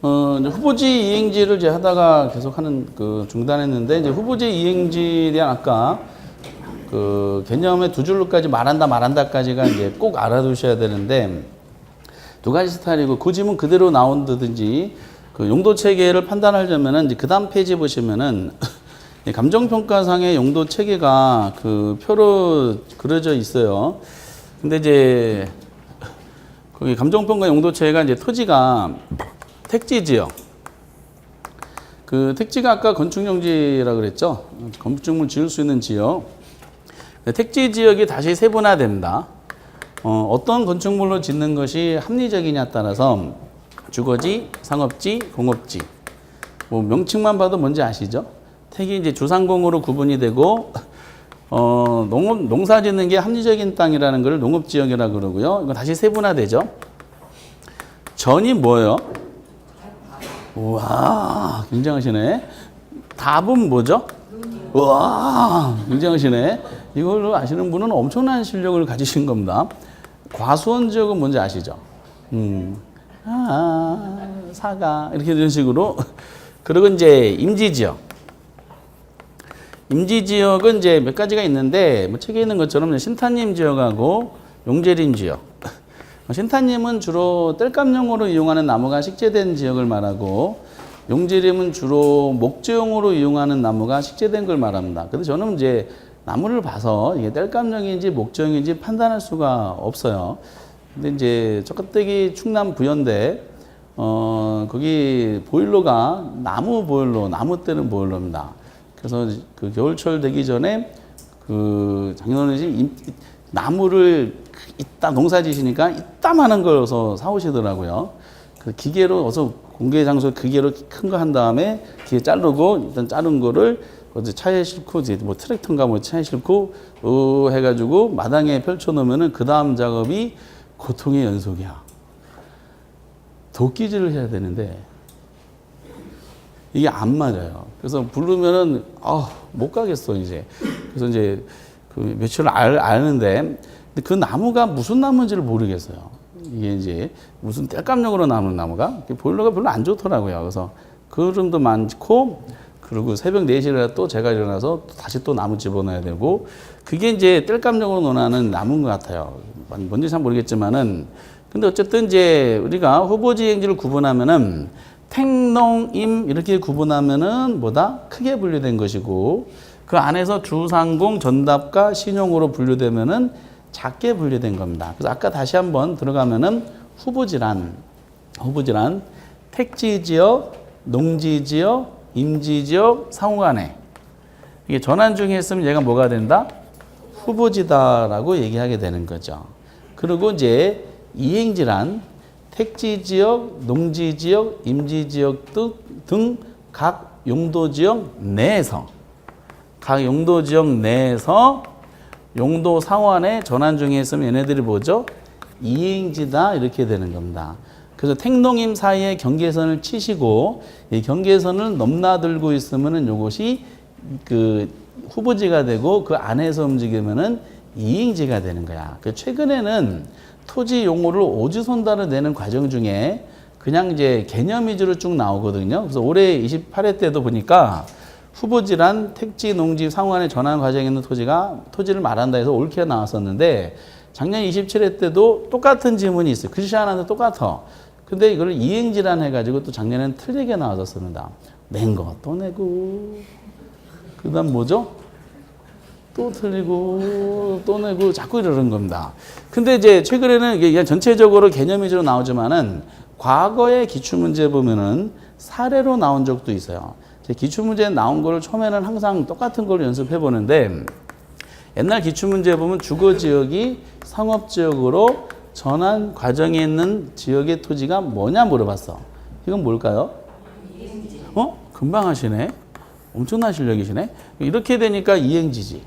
이제 후보지 이행지를 이제 하다가 계속 하는 중단했는데, 이제 후보지 이행지에 대한 아까 개념의 두 줄로까지 말한다까지가 이제 꼭 알아두셔야 되는데, 두 가지 스타일이고, 그 지문 그대로 나온다든지, 용도 체계를 판단하려면은, 이제 그 다음 페이지 보시면은, 감정평가상의 용도 체계가 표로 그려져 있어요. 근데 이제, 거기 감정평가 용도 체계가 이제 토지가 택지지역. 택지가 아까 건축용지라고 그랬죠? 건축물 지을 수 있는 지역. 택지 지역이 다시 세분화됩니다. 어떤 건축물로 짓는 것이 합리적이냐에 따라서 주거지, 상업지, 공업지. 명칭만 봐도 뭔지 아시죠? 택이 이제 주상공으로 구분이 되고, 농사 짓는 게 합리적인 땅이라는 걸 농업지역이라고 그러고요. 이거 다시 세분화되죠? 전이 뭐예요? 우와, 굉장하시네. 답은 뭐죠? 우와, 굉장하시네. 이걸로 아시는 분은 엄청난 실력을 가지신 겁니다. 과수원 지역은 뭔지 아시죠? 사가, 이렇게 이런 식으로. 그리고 이제 임지지역. 임지지역은 이제 몇 가지가 있는데, 책에 있는 것처럼 신탄님 지역하고 용재림 지역. 신탄님은 주로 땔감용으로 이용하는 나무가 식재된 지역을 말하고, 용재림은 주로 목재용으로 이용하는 나무가 식재된 걸 말합니다. 근데 저는 이제 나무를 봐서 이게 땔감용인지 목재용인지 판단할 수가 없어요. 근데 이제 저가댁이 충남 부연대, 거기 보일러가 나무 보일러, 나무 때는 보일러입니다. 그래서 겨울철 되기 전에 장인어른이 나무를 농사 지시니까 이따만한 걸 어서 사오시더라고요. 기계로 어서 공개 장소 기계로 큰 거 한 다음에 기계 자르고 일단 자른 거를 어디 차에 싣고 이제 트랙터인가 차에 싣고 해가지고 마당에 펼쳐 놓으면은 그 다음 작업이 고통의 연속이야. 도끼질을 해야 되는데 이게 안 맞아요. 그래서 부르면은 못 가겠어 이제. 그래서 이제 며칠 아는데 근데 그 나무가 무슨 나무인지를 모르겠어요. 이게 이제 무슨 땔감용으로 남은 나무가 보일러가 별로 안 좋더라고요. 그래서 그름도 많고 그리고 새벽 4시에 또 제가 일어나서 다시 또 나무 집어넣어야 되고 그게 이제 땔감용으로 논하는 나무인 것 같아요. 뭔지 잘 모르겠지만은 근데 어쨌든 이제 우리가 후보지 이행지를 구분하면은 택농임 이렇게 구분하면은 뭐다? 크게 분류된 것이고 그 안에서 주상공, 전답과 신용으로 분류되면은 작게 분류된 겁니다. 그래서 아까 다시 한번 들어가면은 후보지란 택지지역, 농지지역, 임지지역, 상호간에 이게 전환 중에 있으면 얘가 뭐가 된다? 후보지다라고 얘기하게 되는 거죠. 그리고 이제 이행지란 택지지역, 농지지역, 임지지역 등 각 용도지역 내에서 용도 상환에 전환 중에 있으면 얘네들이 뭐죠? 이행지다 이렇게 되는 겁니다. 그래서 택농임 사이에 경계선을 치시고 이 경계선을 넘나들고 있으면은 요것이 후보지가 되고 그 안에서 움직이면은 이행지가 되는 거야. 최근에는 토지 용어를 오지손달을 내는 과정 중에 그냥 이제 개념 위주로 쭉 나오거든요. 그래서 올해 28회 때도 보니까 후보지란 택지, 농지, 상호간의 전환 과정에 있는 토지를 말한다 해서 옳게 나왔었는데 작년 27회 때도 똑같은 지문이 있어요. 글씨 하나는 똑같아. 근데 이걸 이행지란 해가지고 또 작년에는 틀리게 나왔었습니다. 낸 거 또 내고 그 다음 뭐죠? 또 틀리고 또 내고 자꾸 이러는 겁니다. 근데 이제 최근에는 이게 그냥 전체적으로 개념 위주로 나오지만은 과거의 기출문제 보면은 사례로 나온 적도 있어요. 기출문제에 나온 거를 처음에는 항상 똑같은 걸 연습해 보는데 옛날 기출문제 보면 주거지역이 상업지역으로 전환 과정에 있는 지역의 토지가 뭐냐 물어봤어. 이건 뭘까요? 금방 하시네. 엄청난 실력이시네. 이렇게 되니까 이행지지.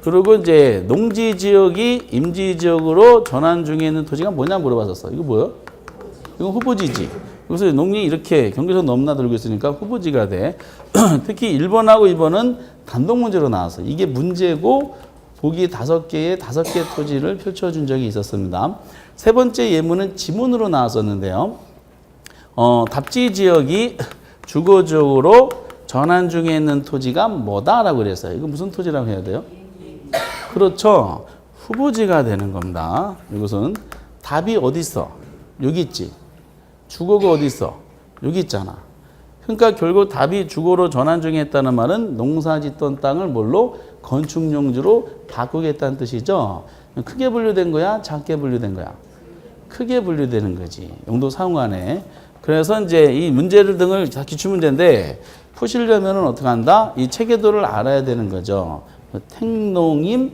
그리고 이제 농지지역이 임지지역으로 전환 중에 있는 토지가 뭐냐 물어봤었어. 이거 뭐예요? 이건 후보지지. 그래서 농이 이렇게 경계선 넘나들고 있으니까 후보지가 돼. 특히 1번하고 2번은 단독 문제로 나왔어. 이게 문제고 보기 5개의 5개 토지를 펼쳐준 적이 있었습니다. 세 번째 예문은 지문으로 나왔었는데요. 답지 지역이 주거지역으로 전환 중에 있는 토지가 뭐다라고 그랬어요. 이거 무슨 토지라고 해야 돼요? 그렇죠. 후보지가 되는 겁니다. 이것은 답이 어디 있어? 여기 있지. 주거가 어디 있어? 여기 있잖아. 그러니까 결국 답이 주거로 전환 중에 있다는 말은 농사 짓던 땅을 뭘로? 건축용지로 바꾸겠다는 뜻이죠. 크게 분류된 거야? 작게 분류된 거야? 크게 분류되는 거지. 용도 상호간에. 그래서 이제 이 문제를 등을 다 기출문제인데 푸시려면은 어떻게 한다? 이 체계도를 알아야 되는 거죠. 택농임이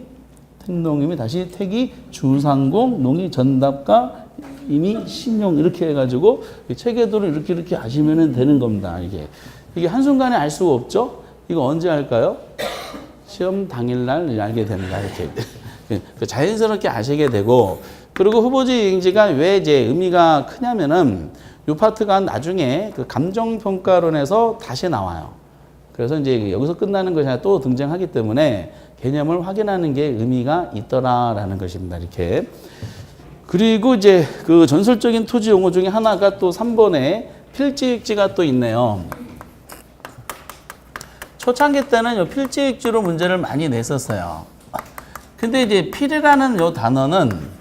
다시 택이 주상공, 농이 전답과 임이 신용 이렇게 해가지고 체계도를 이렇게 아시면 되는 겁니다. 이게 한순간에 알 수가 없죠? 이거 언제 할까요? 시험 당일날 알게 됩니다. 이렇게. 자연스럽게 아시게 되고, 그리고 후보지 이행지가 왜 이제 의미가 크냐면은 이 파트가 나중에 그 감정평가론에서 다시 나와요. 그래서 이제 여기서 끝나는 것이 아니라 또 등장하기 때문에 개념을 확인하는 게 의미가 있더라라는 것입니다. 이렇게. 그리고 이제 그 전설적인 토지 용어 중에 하나가 또 3번에 필지익지가 또 있네요. 초창기 때는 이 필지익지로 문제를 많이 냈었어요. 근데 이제 필이라는 요 단어는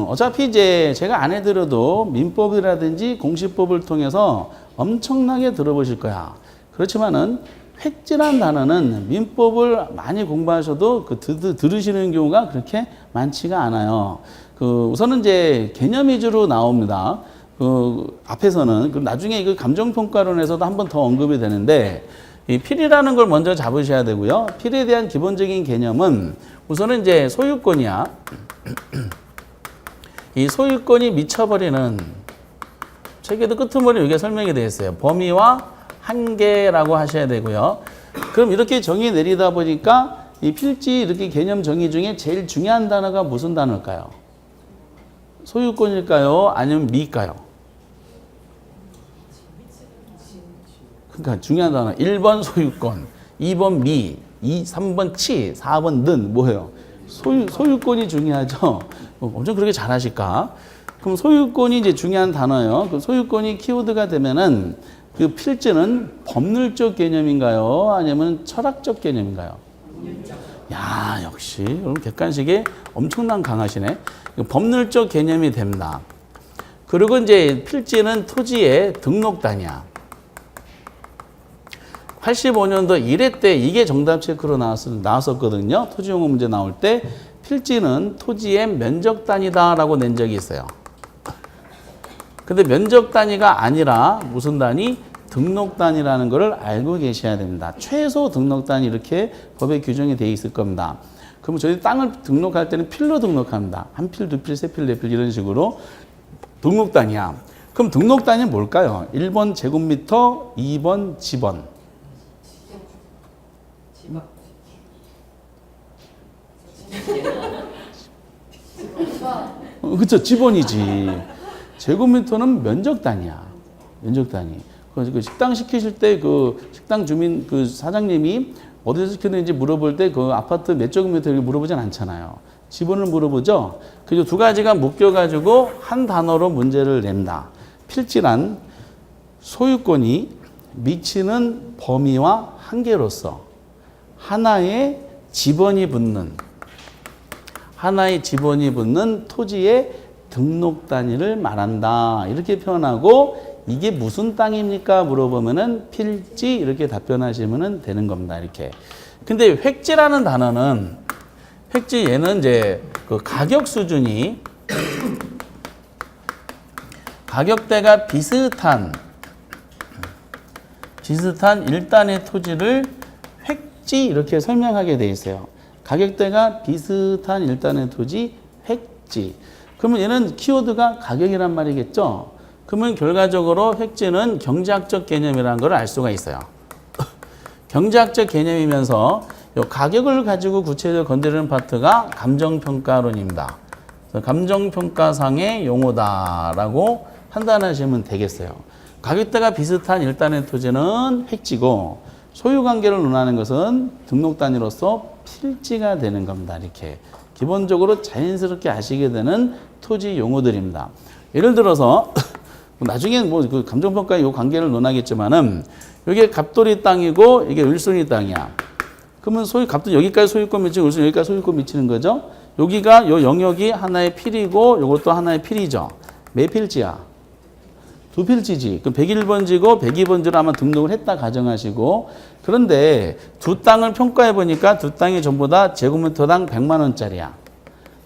어차피 이제 제가 안 해드려도 민법이라든지 공시법을 통해서 엄청나게 들어보실 거야. 그렇지만은 획지란 단어는 민법을 많이 공부하셔도 들으시는 경우가 그렇게 많지가 않아요. 우선은 이제 개념 위주로 나옵니다. 앞에서는. 그럼 나중에 그 감정평가론에서도 한 번 더 언급이 되는데, 이 필이라는 걸 먼저 잡으셔야 되고요. 필에 대한 기본적인 개념은 우선은 이제 소유권이야. 이 소유권이 미쳐버리는 체계도 끄트머리 여기에 설명이 되어 있어요. 범위와 한계라고 하셔야 되고요. 그럼 이렇게 정의 내리다 보니까 이 필지 이렇게 개념 정의 중에 제일 중요한 단어가 무슨 단어일까요? 소유권일까요? 아니면 미일까요? 그러니까 중요한 단어 1번 소유권, 2번 미, 3번 치, 4번 는 뭐예요? 소유권이 중요하죠. 엄청 그렇게 잘하실까? 그럼 소유권이 이제 중요한 단어예요. 그 소유권이 키워드가 되면은 그 필지는 법률적 개념인가요? 아니면 철학적 개념인가요? 야, 역시 여러분 객관식에 엄청난 강하시네. 법률적 개념이 됩니다. 그리고 이제 필지는 토지의 등록단이야. 85년도 1회 때 이게 정답 체크로 나왔었거든요. 토지용어 문제 나올 때 필지는 토지의 면적 단위다라고 낸 적이 있어요. 근데 면적 단위가 아니라 무슨 단위? 등록 단위라는 것을 알고 계셔야 됩니다. 최소 등록 단위 이렇게 법에 규정이 되어 있을 겁니다. 그럼 저희 땅을 등록할 때는 필로 등록합니다. 한 필, 두 필, 세 필, 네 필 이런 식으로 등록 단위야. 그럼 등록 단위는 뭘까요? 1번 제곱미터, 2번 지번. 그쵸, 지번이지. 제곱미터는 면적 단위야. 면적 단위. 그 식당 시키실 때 그 식당 주민 그 사장님이 어디서 시켰는지 물어볼 때 그 아파트 몇 제곱미터 이렇게 물어보진 않잖아요. 지번을 물어보죠. 그 두 가지가 묶여가지고 한 단어로 문제를 낸다. 필지란 소유권이 미치는 범위와 한계로서 하나의 지번이 붙는 토지의 등록 단위를 말한다. 이렇게 표현하고 이게 무슨 땅입니까? 물어보면은 필지 이렇게 답변하시면 되는 겁니다. 이렇게. 근데 획지라는 단어는 획지 얘는 이제 그 가격 수준이 가격대가 비슷한 일단의 토지를 획지 이렇게 설명하게 돼 있어요. 가격대가 비슷한 일단의 토지 획지. 그러면 얘는 키워드가 가격이란 말이겠죠. 그러면 결과적으로 획지는 경제학적 개념이라는 걸 알 수가 있어요. 경제학적 개념이면서 이 가격을 가지고 구체적으로 건드리는 파트가 감정평가론입니다. 감정평가상의 용어다라고 판단하시면 되겠어요. 가격대가 비슷한 일단의 토지는 획지고 소유관계를 논하는 것은 등록 단위로서 필지가 되는 겁니다. 이렇게 기본적으로 자연스럽게 아시게 되는 토지 용어들입니다. 예를 들어서 나중에는 뭐 그 감정평가의 요 관계를 논하겠지만은 이게 갑돌이 땅이고 이게 을순이 땅이야. 그러면 갑돌 여기까지 소유권 미치고 을순 여기까지 소유권 미치는 거죠. 여기가 요 영역이 하나의 필이고 요것도 하나의 필이죠. 몇 필지야? 두 필지지. 그럼 101번지고 102번지로 아마 등록을 했다 가정하시고 그런데 두 땅을 평가해 보니까 두 땅이 전부 다 제곱미터당 100만 원짜리야.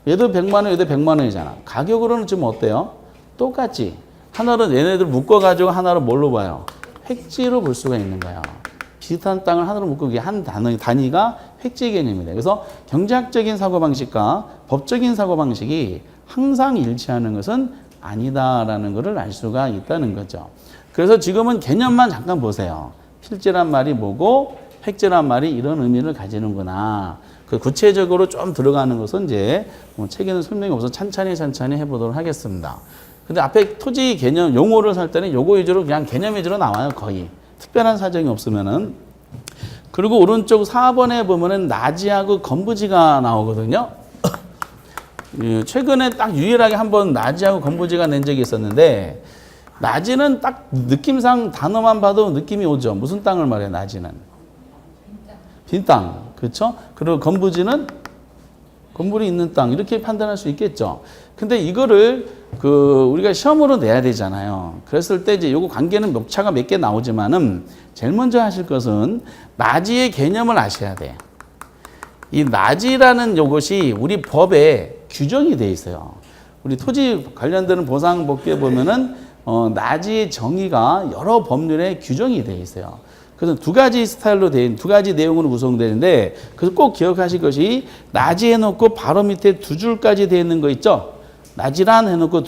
얘도 100만 원, 얘도 100만 원이잖아. 가격으로는 지금 어때요? 똑같지. 하나로 얘네들 묶어가지고 하나로 뭘로 봐요? 획지로 볼 수가 있는 거야. 비슷한 땅을 하나로 묶고 이게 한 단위가 획지 개념이다. 그래서 경제학적인 사고방식과 법적인 사고방식이 항상 일치하는 것은 아니다라는 것을 알 수가 있다는 거죠. 그래서 지금은 개념만 잠깐 보세요. 필지란 말이 뭐고 획지란 말이 이런 의미를 가지는구나. 그 구체적으로 좀 들어가는 것은 이제 뭐 책에는 설명이 없어서 찬찬히 해보도록 하겠습니다. 근데 앞에 토지 개념 용어를 살 때는 요거 위주로 그냥 개념 위주로 나와요. 거의 특별한 사정이 없으면은. 그리고 오른쪽 4번에 보면은 나지하고 건부지가 나오거든요. 최근에 딱 유일하게 한번 나지하고 건부지가 낸 적이 있었는데 나지는 딱 느낌상 단어만 봐도 느낌이 오죠. 무슨 땅을 말해 나지는? 빈 땅. 그렇죠? 그리고 건부지는 건물이 있는 땅 이렇게 판단할 수 있겠죠. 근데 이거를 우리가 시험으로 내야 되잖아요. 그랬을 때 이제 요거 관계는 목차가 몇 개 나오지만은 제일 먼저 하실 것은 나지의 개념을 아셔야 돼. 이 나지라는 요것이 우리 법에 규정이 돼 있어요. 우리 토지 관련되는 보상법규에 보면은 나지의 정의가 여러 법률에 규정이 돼 있어요. 그래서 두 가지 스타일로 두 가지 내용으로 구성되는데 그래서 꼭 기억하실 것이 나지 해놓고 바로 밑에 두 줄까지 되어 있는 거 있죠. 나지란 해놓고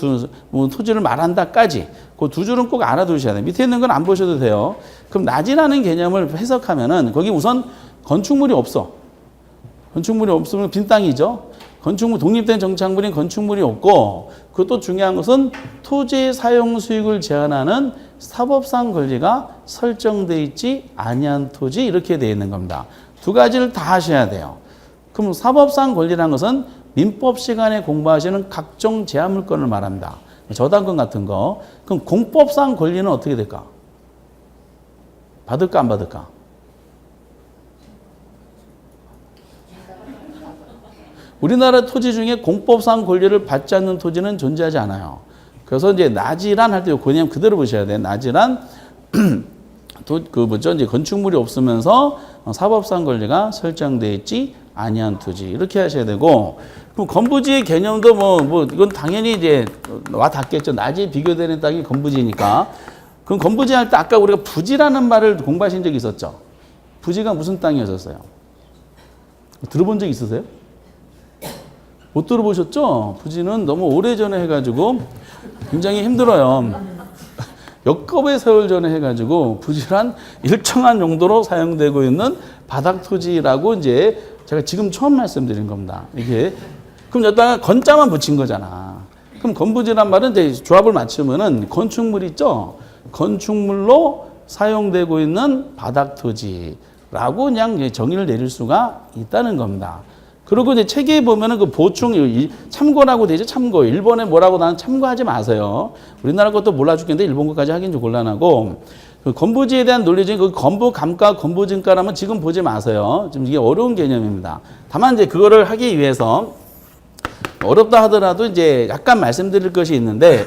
뭐 토지를 말한다까지 그 두 줄은 꼭 알아두셔야 돼요. 밑에 있는 건 안 보셔도 돼요. 그럼 나지라는 개념을 해석하면은 거기 우선 건축물이 없어. 건축물이 없으면 빈 땅이죠. 건축물 독립된 정착물인 건축물이 없고 그것도 중요한 것은 토지의 사용 수익을 제한하는 사법상 권리가 설정되어 있지 아니한 토지 이렇게 되어 있는 겁니다. 두 가지를 다 하셔야 돼요. 그럼 사법상 권리라는 것은 민법 시간에 공부하시는 각종 제한 물건을 말합니다. 저당권 같은 거. 그럼 공법상 권리는 어떻게 될까? 받을까 안 받을까? 우리나라 토지 중에 공법상 권리를 받지 않는 토지는 존재하지 않아요. 그래서 이제 나지란 할 때 개념 그대로 보셔야 돼요. 나지란 이제 건축물이 없으면서 사법상 권리가 설정되어 있지 아니한 토지 이렇게 하셔야 되고 그럼 건부지의 개념도 뭐 이건 당연히 이제 와 닿겠죠. 나지에 비교되는 땅이 건부지니까. 그럼 건부지 할 때 아까 우리가 부지라는 말을 공부하신 적이 있었죠. 부지가 무슨 땅이었어요? 들어본 적 있으세요? 못 들어보셨죠? 부지는 너무 오래전에 해가지고 굉장히 힘들어요. 역겁의 세월 전에 해가지고 부지란 일정한 용도로 사용되고 있는 바닥 토지라고 이제 제가 지금 처음 말씀드린 겁니다. 이게 그럼 여기다가 건자만 붙인 거잖아. 그럼 건부지란 말은 이제 조합을 맞추면은 건축물 있죠? 건축물로 사용되고 있는 바닥 토지라고 그냥 정의를 내릴 수가 있다는 겁니다. 그리고 이제 책에 보면은 그 보충 참고라고 되죠. 참고. 일본에 뭐라고 나는 참고하지 마세요. 우리나라 것도 몰라 죽겠는데 일본 것까지 하긴 좀 곤란하고. 그 건부지에 대한 논리 중에 그 건부 감가, 건부 증가라면 지금 보지 마세요. 지금 이게 어려운 개념입니다. 다만 이제 그거를 하기 위해서 어렵다 하더라도 이제 약간 말씀드릴 것이 있는데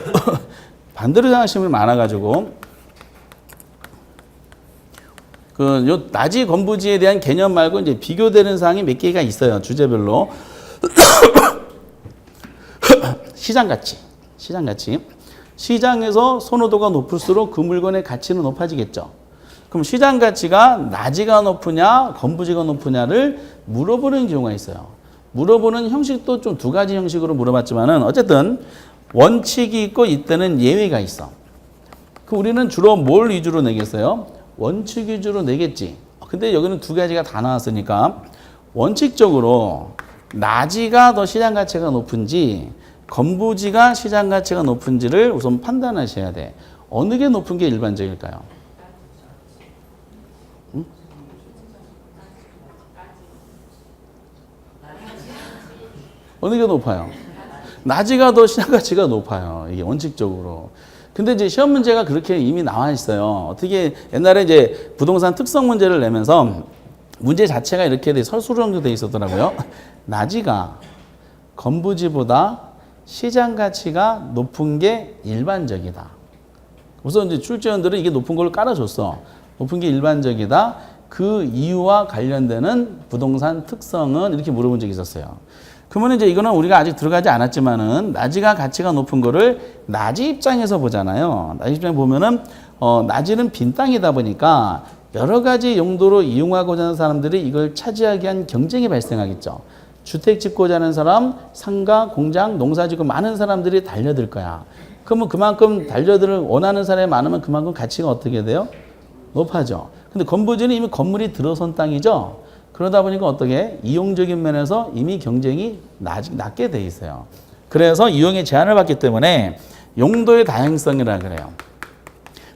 반대로 생각하시는 분이 많아가지고. 요 나지 건부지에 대한 개념 말고 이제 비교되는 사항이 몇 개가 있어요. 주제별로. 시장 가치. 시장에서 선호도가 높을수록 그 물건의 가치는 높아지겠죠. 그럼 시장 가치가 나지가 높으냐, 건부지가 높으냐를 물어보는 경우가 있어요. 물어보는 형식도 좀 두 가지 형식으로 물어봤지만은 어쨌든 원칙이 있고 이때는 예외가 있어. 그 우리는 주로 뭘 위주로 내겠어요? 원칙 위주로 내겠지. 근데 여기는 두 가지가 다 나왔으니까 원칙적으로 나지가 더 시장 가치가 높은지 건부지가 시장 가치가 높은지를 우선 판단하셔야 돼. 어느 게 높은 게 일반적일까요? 응? 어느 게 높아요? 나지가 더 시장 가치가 높아요. 이게 원칙적으로. 근데 이제 시험 문제가 그렇게 이미 나와 있어요. 어떻게 옛날에 이제 부동산 특성 문제를 내면서 문제 자체가 이렇게 서술형도 돼 있었더라고요. 나지가 건부지보다 시장 가치가 높은 게 일반적이다. 우선 이제 출제원들은 이게 높은 걸 깔아줬어. 높은 게 일반적이다. 그 이유와 관련되는 부동산 특성은 이렇게 물어본 적이 있었어요. 그러면 이제 이거는 우리가 아직 들어가지 않았지만은 나지가 가치가 높은 거를 나지 입장에서 보잖아요. 나지 입장에 보면은 나지는 빈 땅이다 보니까 여러 가지 용도로 이용하고자 하는 사람들이 이걸 차지하기 위한 경쟁이 발생하겠죠. 주택 짓고자 하는 사람, 상가, 공장, 농사 짓고 많은 사람들이 달려들 거야. 그러면 그만큼 달려들을 원하는 사람이 많으면 그만큼 가치가 어떻게 돼요? 높아져. 근데 건부지는 이미 건물이 들어선 땅이죠. 그러다 보니까 어떻게 이용적인 면에서 이미 경쟁이 낮게 돼 있어요. 그래서 이용의 제한을 받기 때문에 용도의 다양성이라 그래요.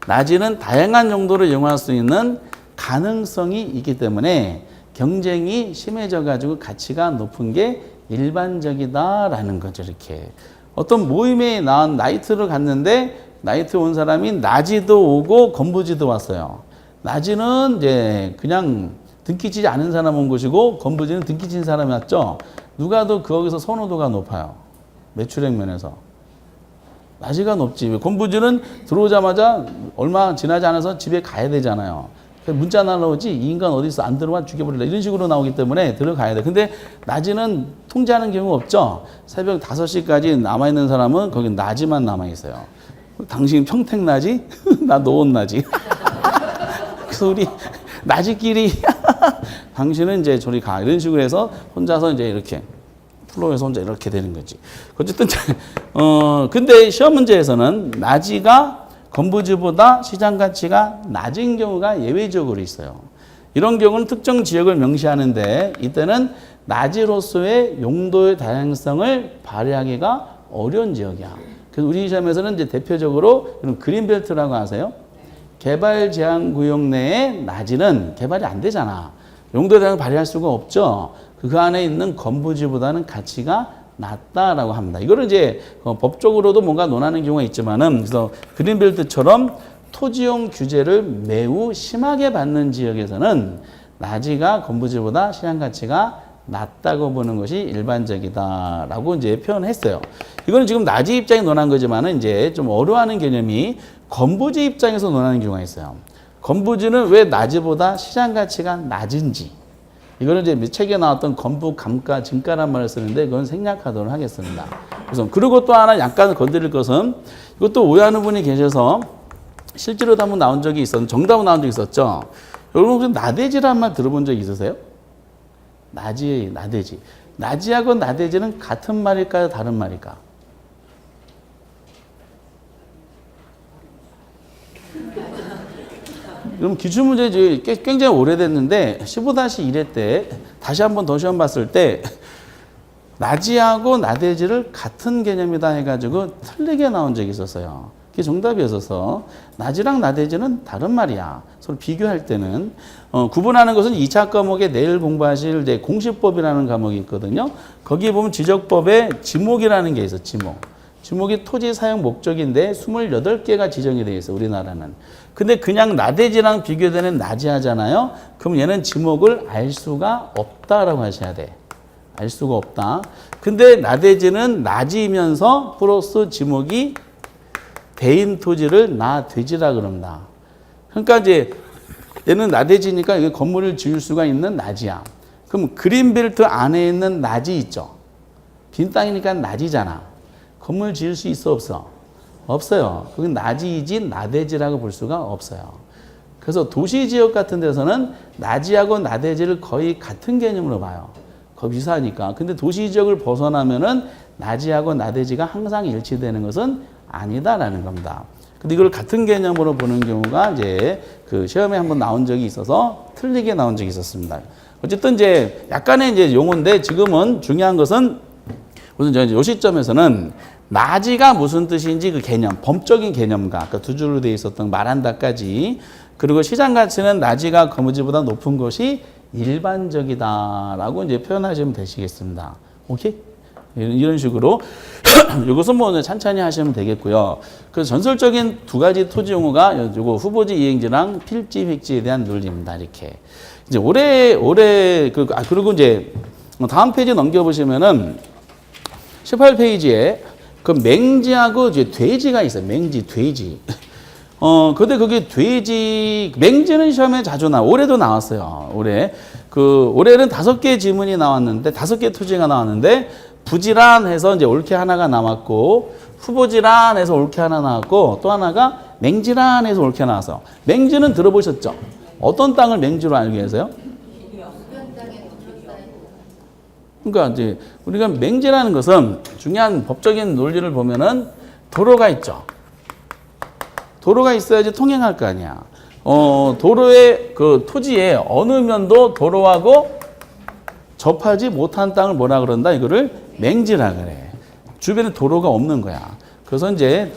나지는 다양한 용도로 이용할 수 있는 가능성이 있기 때문에 경쟁이 심해져 가지고 가치가 높은 게 일반적이다라는 거죠. 이렇게 어떤 모임에 나온 나이트를 갔는데 나이트 온 사람이 나지도 오고 건부지도 왔어요. 나지는 이제 그냥 등기치지 않은 사람 온 것이고 건부지는 등기친 사람이 왔죠. 누가 더 거기서 선호도가 높아요. 매출액 면에서. 나지가 높지. 건부지는 들어오자마자 얼마 지나지 않아서 집에 가야 되잖아요. 문자 날라오지 이 인간 어디 있어 안 들어와 죽여버릴래 이런 식으로 나오기 때문에 들어가야 돼. 근데 나지는 통제하는 경우가 없죠. 새벽 5시까지 남아있는 사람은 거기 나지만 남아있어요. 당신 평택 나지? 나 노원 나지. 그래서 우리 나지끼리 당신은 이제 저리 가 이런 식으로 해서 혼자서 이제 이렇게 플로어에서 혼자 이렇게 되는 거지. 어쨌든 근데 시험 문제에서는 나지가 건부지보다 시장 가치가 낮은 경우가 예외적으로 있어요. 이런 경우는 특정 지역을 명시하는데 이때는 나지로서의 용도의 다양성을 발휘하기가 어려운 지역이야. 그래서 우리 시험에서는 이제 대표적으로 그린벨트라고 하세요. 개발 제한 구역 내에 나지는 개발이 안 되잖아. 용도에 대한 발휘할 수가 없죠. 그 안에 있는 건부지보다는 가치가 낮다라고 합니다. 이거를 이제 법적으로도 뭔가 논하는 경우가 있지만은 그래서 그린벨트처럼 토지용 규제를 매우 심하게 받는 지역에서는 나지가 건부지보다 시장 가치가 낮다고 보는 것이 일반적이다라고 이제 표현했어요. 이거는 지금 나지 입장에 논한 거지만은 이제 좀 어려워하는 개념이 건부지 입장에서 논하는 경우가 있어요. 건부지는 왜 나지보다 시장 가치가 낮은지. 이거는 이제 책에 나왔던 건부 감가 증가란 말을 쓰는데 그건 생략하도록 하겠습니다. 그리고 또 하나 약간 건드릴 것은 이것도 오해하는 분이 계셔서 실제로도 한번 나온 적이 정답은 나온 적이 있었죠. 여러분 혹시 나대지란 말 들어본 적 있으세요? 나대지. 나지하고 나대지는 같은 말일까요? 다른 말일까? 그럼 기출문제 굉장히 오래됐는데 15-1회 때 다시 한번 더 시험 봤을 때 나지하고 나대지를 같은 개념이다 해가지고 틀리게 나온 적이 있었어요. 그게 정답이었어서 나지랑 나대지는 다른 말이야. 서로 비교할 때는 구분하는 것은 2차 과목에 내일 공부하실 이제 공시법이라는 과목이 있거든요. 거기 보면 지적법에 지목이라는 게 있어. 지목이 토지 사용 목적인데 28개가 지정이 되어 있어. 우리나라는. 근데 그냥 나대지랑 비교되는 나지하잖아요. 그럼 얘는 지목을 알 수가 없다라고 하셔야 돼. 알 수가 없다. 근데 나대지는 나지면서 플러스 지목이 대인 토지를 나돼지라 그럽니다. 그러니까 이제 얘는 나돼지니까 이게 건물을 지을 수가 있는 나지야. 그럼 그린벨트 안에 있는 나지 있죠. 빈 땅이니까 나지잖아. 건물 지을 수 있어 없어? 없어요. 그건 나지이지 나돼지라고 볼 수가 없어요. 그래서 도시지역 같은 데서는 나지하고 나돼지를 거의 같은 개념으로 봐요. 거의 비슷하니까. 근데 도시지역을 벗어나면은 나지하고 나돼지가 항상 일치되는 것은 아니다라는 겁니다. 근데 이걸 같은 개념으로 보는 경우가 이제 그 시험에 한번 나온 적이 있어서 틀리게 나온 적이 있었습니다. 어쨌든 이제 약간의 이제 용어인데 지금은 중요한 것은 우선 이 시점에서는 나지가 무슨 뜻인지 그 개념, 범적인 개념과 아까 두 줄로 되어 있었던 말한다까지 그리고 시장 가치는 나지가 건부지보다 높은 것이 일반적이다라고 이제 표현하시면 되시겠습니다. 오케이? 이런 식으로 이것은 뭐 찬찬히 하시면 되겠고요. 그래서 전설적인 두 가지 토지 용어가 요거 후보지 이행지랑 필지 획지에 대한 논리입니다. 이렇게 이제 그리고 이제 다음 페이지 넘겨보시면은 18페이지에 그 맹지하고 이제 돼지가 있어요. 맹지, 돼지. 근데 그게 맹지는 시험에 자주 올해도 나왔어요. 올해는 5개 지문이 나왔는데, 5개 토지가 나왔는데, 부지란해서 이제 옳게 하나가 나왔고, 후보지란해서 옳게 하나 나왔고, 또 하나가 맹지란해서 옳게 나왔어. 맹지는 들어보셨죠? 어떤 땅을 맹지로 알고 계세요? 그러니까 이제 우리가 맹지라는 것은 중요한 법적인 논리를 보면은 도로가 있죠. 도로가 있어야지 통행할 거 아니야. 도로의 그 토지의 어느 면도 도로하고 접하지 못한 땅을 뭐라 그런다? 이거를 맹지라 그래. 주변에 도로가 없는 거야. 그래서 이제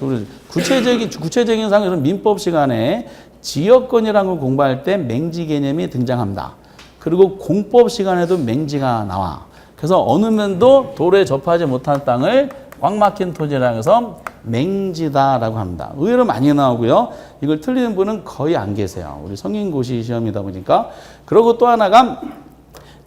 구체적인 상황에서 민법 시간에 지역권이라는 걸 공부할 때 맹지 개념이 등장합니다. 그리고 공법 시간에도 맹지가 나와. 그래서 어느 면도 도로에 접하지 못한 땅을 꽉 막힌 토지라고 해서 맹지다라고 합니다. 의외로 많이 나오고요. 이걸 틀리는 분은 거의 안 계세요. 우리 성인고시 시험이다 보니까. 그리고 또 하나가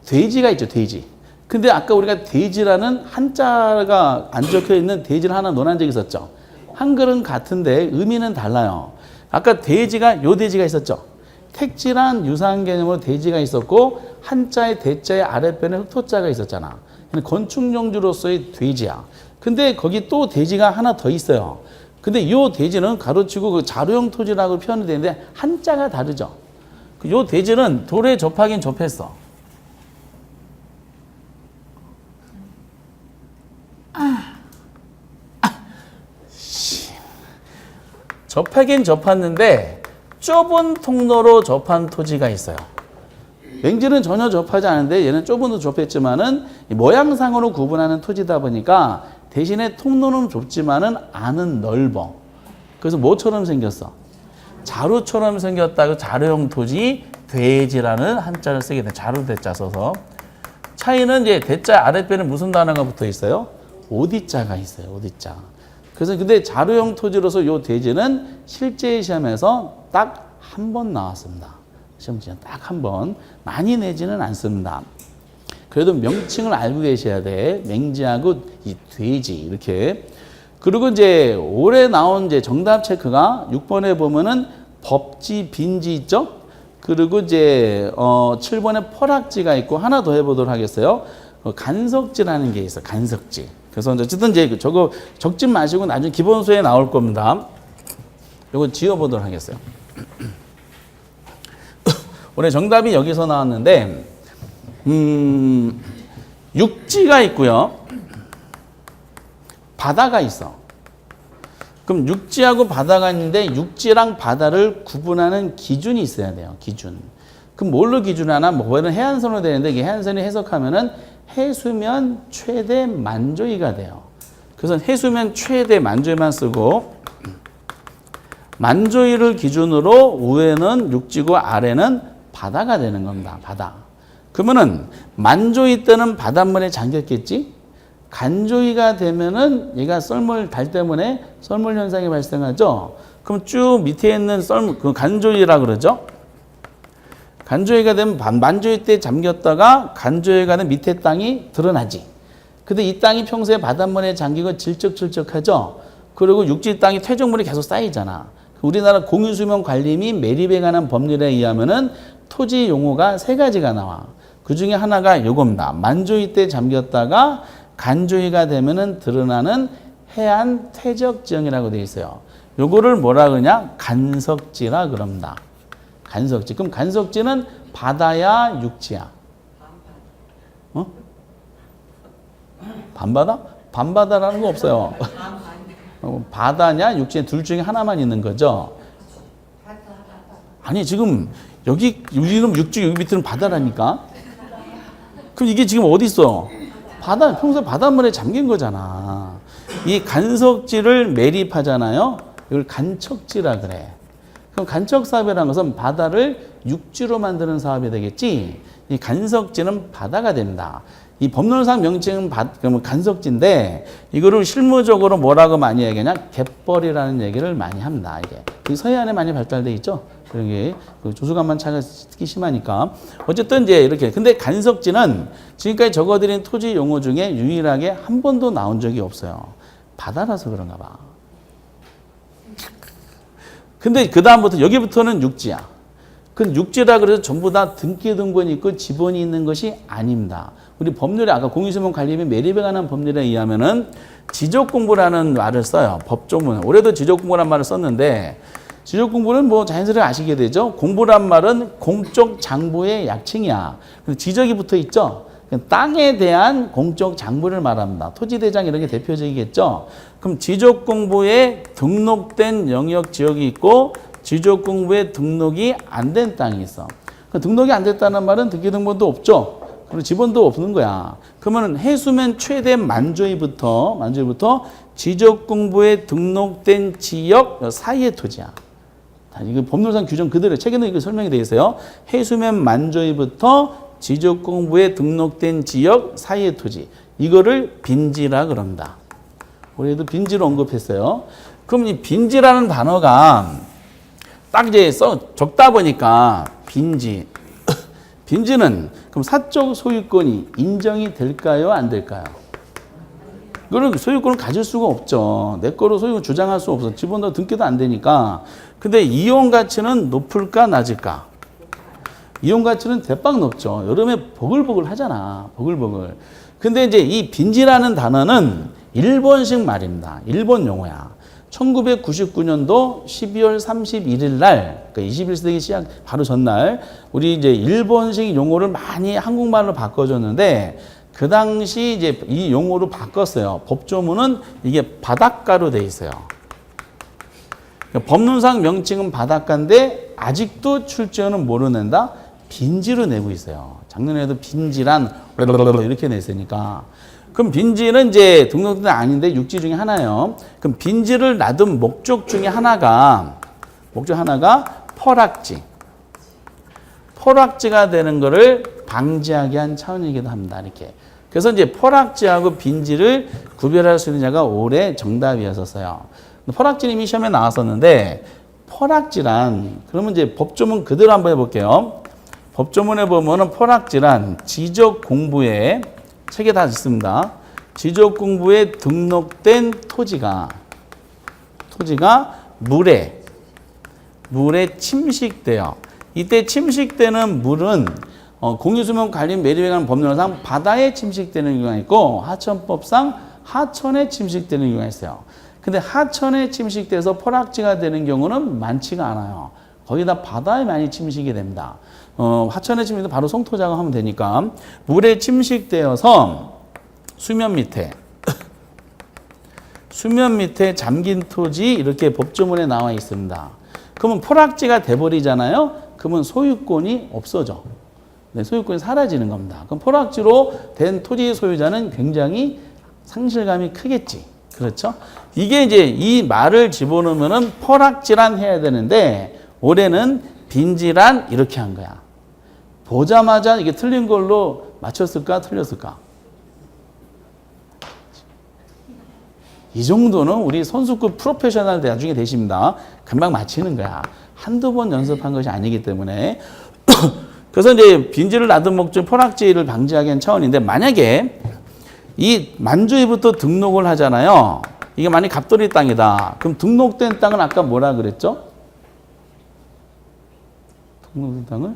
돼지가 있죠. 돼지. 근데 아까 우리가 돼지라는 한자가 안 적혀 있는 돼지를 하나 논한 적이 있었죠. 한글은 같은데 의미는 달라요. 아까 돼지가 요 돼지가 있었죠. 택지란 유사한 개념으로 돼지가 있었고 한자의 대자의 아랫변에 흑토자가 있었잖아. 건축용지로서의 돼지야. 근데 거기 또 돼지가 하나 더 있어요. 근데 이 돼지는 가로치고 그 자루형 토지라고 표현이 되는데 한자가 다르죠. 이 돼지는 도로에 접하긴 접했어. 접하긴 접했는데 좁은 통로로 접한 토지가 있어요. 맹지는 전혀 접하지 않은데 얘는 좁은 도 접했지만은 모양상으로 구분하는 토지다 보니까 대신에 통로는 좁지만은 안은 넓어. 그래서 뭐처럼 생겼어? 자루처럼 생겼다고 자루형 토지 돼지라는 한자를 쓰게 돼. 자루 대자 써서. 차이는 이제 대자 아랫변에 무슨 단어가 붙어 있어요? 오디자가 있어요. 오디자. 그래서 근데 자루형 토지로서 요 돼지는 실제 시험에서 딱 한 번 나왔습니다. 시험 지난 딱 한 번. 많이 내지는 않습니다. 그래도 명칭을 알고 계셔야 돼. 맹지하고 이 돼지 이렇게. 그리고 이제 올해 나온 이제 정답 체크가 6번에 보면은 법지, 빈지 있죠? 그리고 이제 7번에 퍼락지가 있고 하나 더 해보도록 하겠어요. 간석지라는 게 있어. 간석지. 그래서 어쨌든 이제 저거 적지 마시고 나중에 기본소에 나올 겁니다. 이거 지워보도록 하겠어요. 올해 정답이 여기서 나왔는데 육지가 있고요. 바다가 있어. 그럼 육지하고 바다가 있는데 육지랑 바다를 구분하는 기준이 있어야 돼요. 기준. 그럼 뭘로 기준하나? 뭐는 해안선으로 되는데 이게 해안선이 해석하면은 해수면 최대 만조위가 돼요. 그래서 해수면 최대 만조위만 쓰고 만조위를 기준으로 위에는 육지고 아래는 바다가 되는 겁니다. 바다. 그러면은 만조위 때는 바닷물에 잠겼겠지? 간조위가 되면은 얘가 썰물 달 때문에 썰물 현상이 발생하죠. 그럼 쭉 밑에 있는 그 간조위라 그러죠. 간조위가 되면 만조위 때 잠겼다가 간조위가 된 밑에 땅이 드러나지. 근데 이 땅이 평소에 바닷물에 잠기고 질척질척하죠. 그리고 육지 땅이 퇴적물이 계속 쌓이잖아. 우리나라 공유수면 관리 및 매립에 관한 법률에 의하면은 토지 용어가 3가지가 나와. 그 중에 하나가 요겁니다. 만조위 때 잠겼다가 간조위가 되면은 드러나는 해안 퇴적 지형이라고 되어 있어요. 요거를 뭐라 그러냐? 간석지라 그럽니다. 간석지. 그럼 간석지는 바다야, 육지야? 반바다? 반바다라는 거 없어요. 바다냐, 육지냐 둘 중에 하나만 있는 거죠. 아니 지금 여기 육지, 여기 밑에는 바다라니까. 그럼 이게 지금 어디 있어? 바다, 평소에 바닷물에 잠긴 거잖아. 이 간석지를 매립하잖아요. 이걸 간척지라 그래. 그럼 간척사업이라는 것은 바다를 육지로 만드는 사업이 되겠지. 이 간석지는 바다가 됩니다. 이 법률상 명칭은 그러면 간석지인데 이거를 실무적으로 뭐라고 많이 얘기하냐? 갯벌이라는 얘기를 많이 합니다. 이게 이 서해안에 많이 발달돼 있죠. 그런 게 그 조수간만 차가 특히 심하니까 어쨌든 이제 이렇게 근데 간석지는 지금까지 적어드린 토지 용어 중에 유일하게 한 번도 나온 적이 없어요. 바다라서 그런가 봐. 근데 그 다음부터 여기부터는 육지야. 그 육지라 그래서 전부 다 등기등본이 있고 지번이 있는 것이 아닙니다. 우리 법률에 아까 공유수목관리및 매립에 관한 법률에 의하면은 지적공부라는 말을 써요. 법조문. 올해도 지적공부란 말을 썼는데 지적공부는 뭐 자연스레 아시게 되죠. 공부란 말은 공적 장부의 약칭이야. 지적이 붙어 있죠. 땅에 대한 공적 장부를 말합니다. 토지대장 이런 게 대표적이겠죠. 그럼 지적공부에 등록된 영역 지역이 있고 지적공부에 등록이 안 된 땅이 있어. 등록이 안 됐다는 말은 등기등본도 없죠. 그리고 지번도 없는 거야. 그러면 해수면 최대 만조위부터 지적공부에 등록된 지역 사이의 토지야. 이거 법률상 규정 그대로 책에는 이거 설명이 되어 있어요. 해수면 만조위부터 지적공부에 등록된 지역 사이의 토지. 이거를 빈지라 그럽니다. 우리도 빈지로 언급했어요. 그럼 이 빈지라는 단어가 딱 이제 적다 보니까 빈지. 빈지는 그럼 사적 소유권이 인정이 될까요? 안 될까요? 그거는 소유권을 가질 수가 없죠. 내 거로 소유권 주장할 수 없어. 지번도 등기도 안 되니까. 근데 이용 가치는 높을까 낮을까? 이용 가치는 대빵 높죠. 여름에 보글보글 하잖아. 보글보글. 근데 이제 이 빈지라는 단어는 일본식 말입니다. 일본 용어야. 1999년도 12월 31일 날, 그러니까 21세기 시작 바로 전날, 우리 이제 일본식 용어를 많이 한국말로 바꿔줬는데, 그 당시 이제 이 용어로 바꿨어요. 법조문은 이게 바닷가로 돼 있어요. 그러니까 법률상 명칭은 바닷가인데, 아직도 출제원은 뭐로 낸다? 빈지로 내고 있어요. 작년에도 빈지란 이렇게 냈으니까. 그럼 빈지는 이제 등록된 아닌데 육지 중에 하나예요. 그럼 빈지를 놔둔 목적 중에 하나가 포락지. 포락지가 되는 거를 방지하기 위한 차원이기도 합니다. 이렇게. 그래서 이제 포락지하고 빈지를 구별할 수 있는 자가 올해 정답이었었어요. 포락지는 이미 시험에 나왔었는데 포락지란 그러면 이제 법조문 그대로 한번 해볼게요. 법조문에 보면은 포락지란 지적 공부에 책에 다 있습니다. 지적 공부에 등록된 토지가 물에 침식돼요. 이때 침식되는 물은 공유수면 관리 매립에 관한 법률상 바다에 침식되는 경우가 있고 하천법상 하천에 침식되는 경우가 있어요. 근데 하천에 침식돼서 포락지가 되는 경우는 많지가 않아요. 거의 다 바다에 많이 침식이 됩니다. 하천에 침식돼서 바로 송토 작업하면 되니까 물에 침식되어서 수면 밑에 잠긴 토지 이렇게 법조문에 나와 있습니다. 그러면 포락지가 돼버리잖아요. 그러면 소유권이 없어져. 네, 소유권이 사라지는 겁니다. 그럼 포락지로 된 토지 소유자는 굉장히 상실감이 크겠지. 그렇죠? 이게 이제 이 말을 집어넣으면은 포락지란 해야 되는데 올해는 빈지란 이렇게 한 거야. 보자마자 이게 틀린 걸로 맞췄을까 틀렸을까? 이 정도는 우리 선수급 프로페셔널 나중에 되십니다. 금방 맞히는 거야. 한두 번 연습한 것이 아니기 때문에. 그래서 이제 빈지를 놔둔 목적 포락지를 방지하기 위한 차원인데 만약에 이 만주위부터 등록을 하잖아요. 이게 만약 갑돌이 땅이다. 그럼 등록된 땅은 아까 뭐라 그랬죠? 등록된 땅을?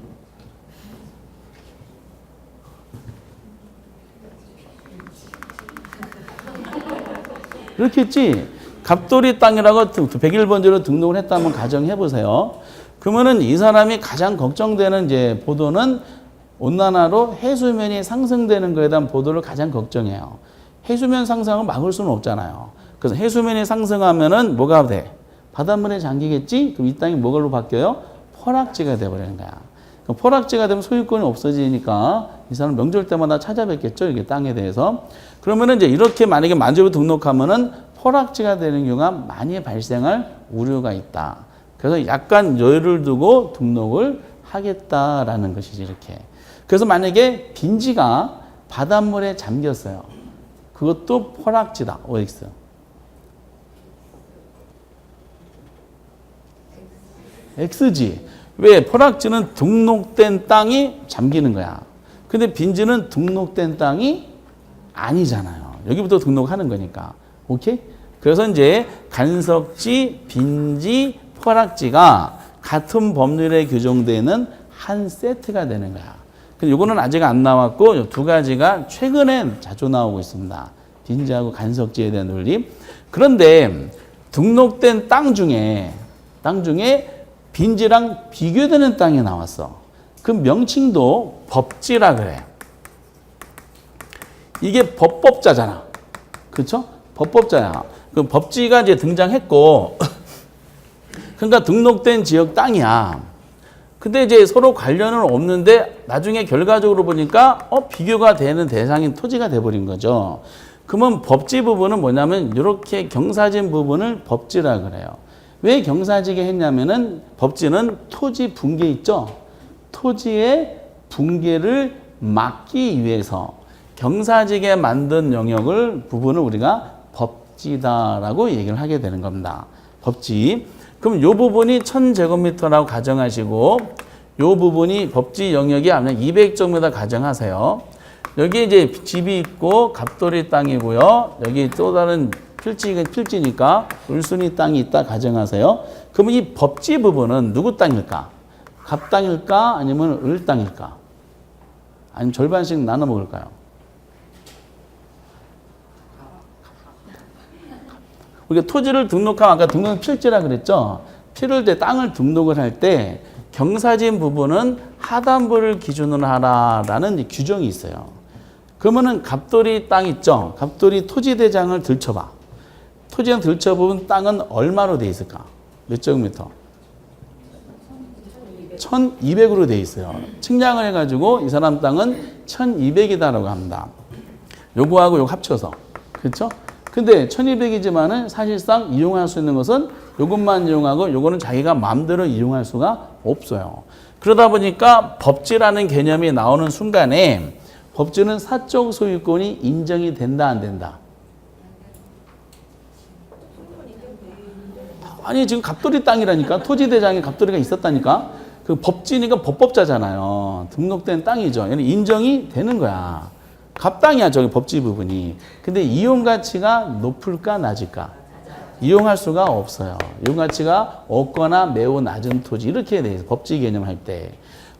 이렇게 했지. 갑돌이 땅이라고 101번지로 등록을 했다면 가정해보세요. 그러면은 이 사람이 가장 걱정되는 이제 보도는 온난화로 해수면이 상승되는 거에 대한 보도를 가장 걱정해요. 해수면 상승을 막을 수는 없잖아요. 그래서 해수면이 상승하면은 뭐가 돼? 바닷물에 잠기겠지? 그럼 이 땅이 뭐로 바뀌어요? 포락지가 돼버리는 거야. 그럼 포락지가 되면 소유권이 없어지니까 이 사람 명절 때마다 찾아뵙겠죠? 이게 땅에 대해서. 그러면은 이제 이렇게 만약에 만주부 등록하면은 포락지가 되는 경우가 많이 발생할 우려가 있다. 그래서 약간 여유를 두고 등록을 하겠다라는 것이지, 이렇게. 그래서 만약에 빈지가 바닷물에 잠겼어요. 그것도 포락지다. OX. X지. 왜? 포락지는 등록된 땅이 잠기는 거야. 근데 빈지는 등록된 땅이 아니잖아요. 여기부터 등록하는 거니까. 오케이? 그래서 이제 간석지, 빈지, 포락지가 같은 법률에 규정되는 한 세트가 되는 거야. 근데 이거는 아직 안 나왔고 이 두 가지가 최근에 자주 나오고 있습니다. 빈지하고 간석지에 대한 논리. 그런데 등록된 땅 중에 빈지랑 비교되는 땅이 나왔어. 그 명칭도 법지라 그래. 이게 법법자잖아. 그렇죠? 법법자야. 그 법지가 이제 등장했고 그러니까 등록된 지역 땅이야. 근데 이제 서로 관련은 없는데 나중에 결과적으로 보니까 비교가 되는 대상인 토지가 돼버린 거죠. 그러면 법지 부분은 뭐냐면 이렇게 경사진 부분을 법지라 그래요. 왜 경사지게 했냐면은 법지는 토지 붕괴 있죠. 토지의 붕괴를 막기 위해서 경사지게 만든 영역을 부분을 우리가 법지다라고 얘기를 하게 되는 겁니다. 법지. 그럼 이 부분이 1000제곱미터라고 가정하시고 이 부분이 법지 영역이 아니라 200제곱미터 가정하세요. 여기 이제 집이 있고 갑돌이 땅이고요. 여기 또 다른 필지니까 을순이 땅이 있다 가정하세요. 그러면 이 법지 부분은 누구 땅일까? 갑 땅일까? 아니면 을 땅일까? 아니면 절반씩 나눠 먹을까요? 우리가 토지를 등록하면 아까 등록 필지라 그랬죠? 필을 때 땅을 등록을 할 때 경사진 부분은 하단부를 기준으로 하라라는 규정이 있어요. 그러면은 갑돌이 땅 있죠? 갑돌이 토지대장을 들춰봐. 토지대장 들춰보면 땅은 얼마로 돼 있을까? 몇 제곱미터? 1200으로 돼 있어요. 측량을 해가지고 이 사람 땅은 1200이다라고 합니다. 요거하고 요거 합쳐서. 그렇죠? 근데 1200이지만은 사실상 이용할 수 있는 것은 요것만 이용하고 요거는 자기가 마음대로 이용할 수가 없어요. 그러다 보니까 법지라는 개념이 나오는 순간에 법지는 사적 소유권이 인정이 된다 안 된다? 아니 지금 갑돌이 땅이라니까. 토지대장에 갑돌이가 있었다니까. 그 법지니까 법법자잖아요. 등록된 땅이죠. 얘는 인정이 되는 거야. 갑땅이야 저기 법지 부분이. 근데 이용 가치가 높을까 낮을까? 이용할 수가 없어요. 이용 가치가 없거나 매우 낮은 토지 이렇게 돼 있어요. 법지 개념할 때.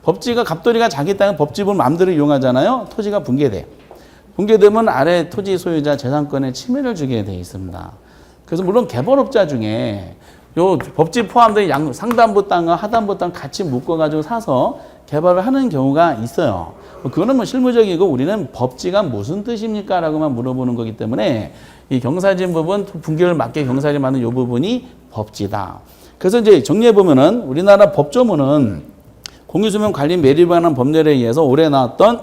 법지가 갑돌이가 자기 땅을 법지 부분 마음대로 이용하잖아요. 토지가 붕괴돼. 붕괴되면 아래 토지 소유자 재산권에 침해를 주게 돼 있습니다. 그래서 물론 개발업자 중에 요 법지 포함된 상단부 땅과 하단부 땅 같이 묶어가지고 사서 개발을 하는 경우가 있어요. 그거는 뭐 실무적이고 우리는 법지가 무슨 뜻입니까? 라고만 물어보는 거기 때문에 이 경사진 부분, 붕괴를 막게 경사진 만든 이 부분이 법지다. 그래서 이제 정리해보면은 우리나라 법조문은 공유수면 관리 매립에 관한 법률에 의해서 올해 나왔던